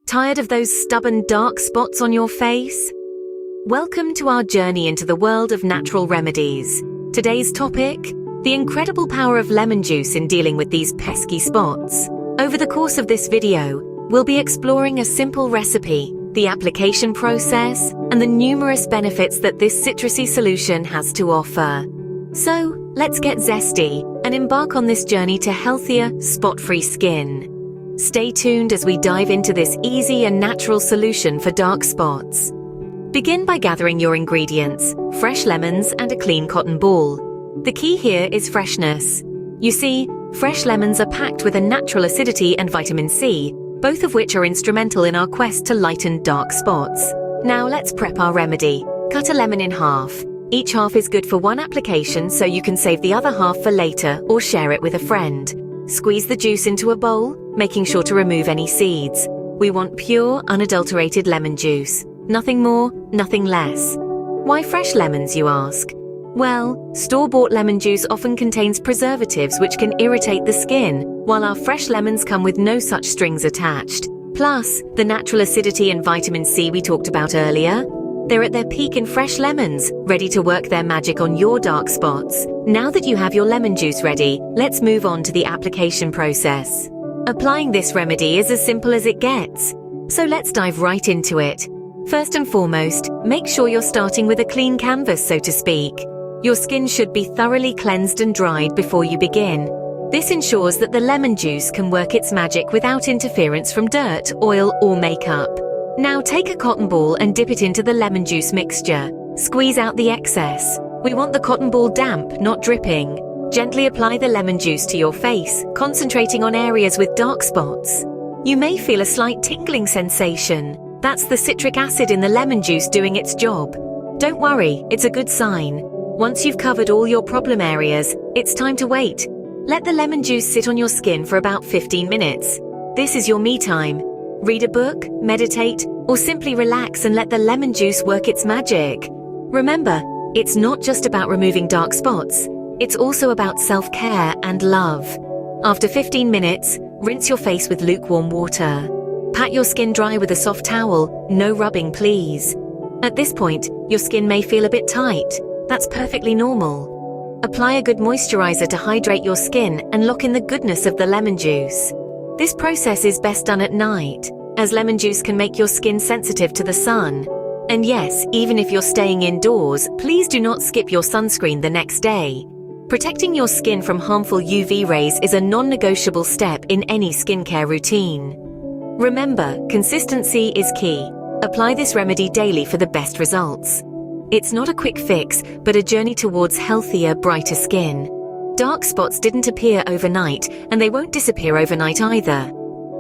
Tired of those stubborn dark spots on your face? Welcome to our journey into the world of natural remedies. Today's topic: the incredible power of lemon juice in dealing with these pesky spots. Over the course of this video, we'll be exploring a simple recipe, the application process, and the numerous benefits that this citrusy solution has to offer. So, let's get zesty and embark on this journey to healthier, spot-free skin. Stay tuned as we dive into this easy and natural solution for dark spots. Begin by gathering your ingredients: fresh lemons and a clean cotton ball. The key here is freshness. You see, fresh lemons are packed with a natural acidity and vitamin C, both of which are instrumental in our quest to lighten dark spots. Now let's prep our remedy. Cut a lemon in half. Each half is good for one application, so you can save the other half for later or share it with a friend. Squeeze the juice into a bowl, making sure to remove any seeds. We want pure, unadulterated lemon juice. Nothing more, nothing less. Why fresh lemons, you ask? Well, store-bought lemon juice often contains preservatives which can irritate the skin, while our fresh lemons come with no such strings attached. Plus, the natural acidity and vitamin C we talked about earlier, they're at their peak in fresh lemons, ready to work their magic on your dark spots. Now that you have your lemon juice ready, let's move on to the application process. Applying this remedy is as simple as it gets. So let's dive right into it. First and foremost, make sure you're starting with a clean canvas, so to speak. Your skin should be thoroughly cleansed and dried before you begin. This ensures that the lemon juice can work its magic without interference from dirt, oil, or makeup. Now take a cotton ball and dip it into the lemon juice mixture. Squeeze out the excess. We want the cotton ball damp, not dripping. Gently apply the lemon juice to your face, concentrating on areas with dark spots. You may feel a slight tingling sensation. That's the citric acid in the lemon juice doing its job. Don't worry, it's a good sign. Once you've covered all your problem areas, it's time to wait. Let the lemon juice sit on your skin for about 15 minutes. This is your me time. Read a book, meditate, or simply relax and let the lemon juice work its magic. Remember, it's not just about removing dark spots, it's also about self-care and love. After 15 minutes, rinse your face with lukewarm water. Pat your skin dry with a soft towel, no rubbing please. At this point, your skin may feel a bit tight. That's perfectly normal. Apply a good moisturizer to hydrate your skin and lock in the goodness of the lemon juice. This process is best done at night, as lemon juice can make your skin sensitive to the sun. And yes, even if you're staying indoors, please do not skip your sunscreen the next day. Protecting your skin from harmful UV rays is a non-negotiable step in any skincare routine. Remember, consistency is key. Apply this remedy daily for the best results. It's not a quick fix, but a journey towards healthier, brighter skin. Dark spots didn't appear overnight, and they won't disappear overnight either.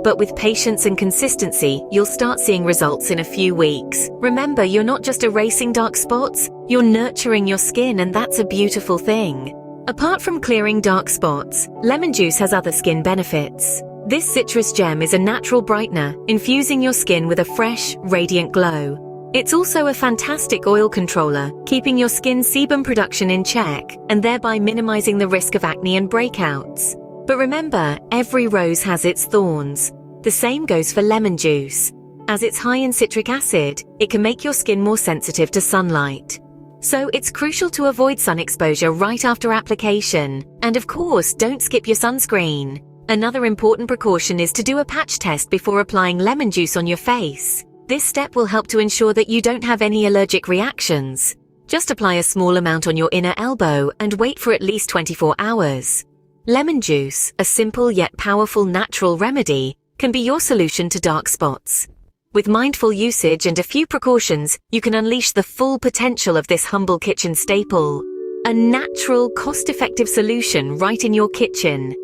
But with patience and consistency, you'll start seeing results in a few weeks. Remember, you're not just erasing dark spots, you're nurturing your skin, and that's a beautiful thing. Apart from clearing dark spots, lemon juice has other skin benefits. This citrus gem is a natural brightener, infusing your skin with a fresh, radiant glow. It's also a fantastic oil controller, keeping your skin's sebum production in check, and thereby minimizing the risk of acne and breakouts. But remember, every rose has its thorns. The same goes for lemon juice. As it's high in citric acid, it can make your skin more sensitive to sunlight. So it's crucial to avoid sun exposure right after application. And of course, don't skip your sunscreen. Another important precaution is to do a patch test before applying lemon juice on your face. This step will help to ensure that you don't have any allergic reactions. Just apply a small amount on your inner elbow and wait for at least 24 hours. Lemon juice, a simple yet powerful natural remedy, can be your solution to dark spots. With mindful usage and a few precautions, you can unleash the full potential of this humble kitchen staple. A natural, cost-effective solution right in your kitchen.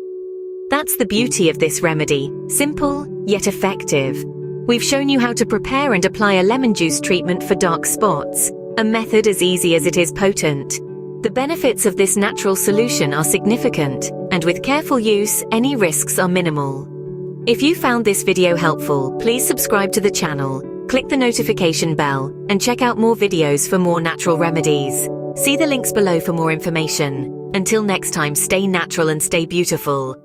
That's the beauty of this remedy, simple yet effective. We've shown you how to prepare and apply a lemon juice treatment for dark spots, a method as easy as it is potent. The benefits of this natural solution are significant, and with careful use, any risks are minimal. If you found this video helpful, please subscribe to the channel, click the notification bell, and check out more videos for more natural remedies. See the links below for more information. Until next time, stay natural and stay beautiful.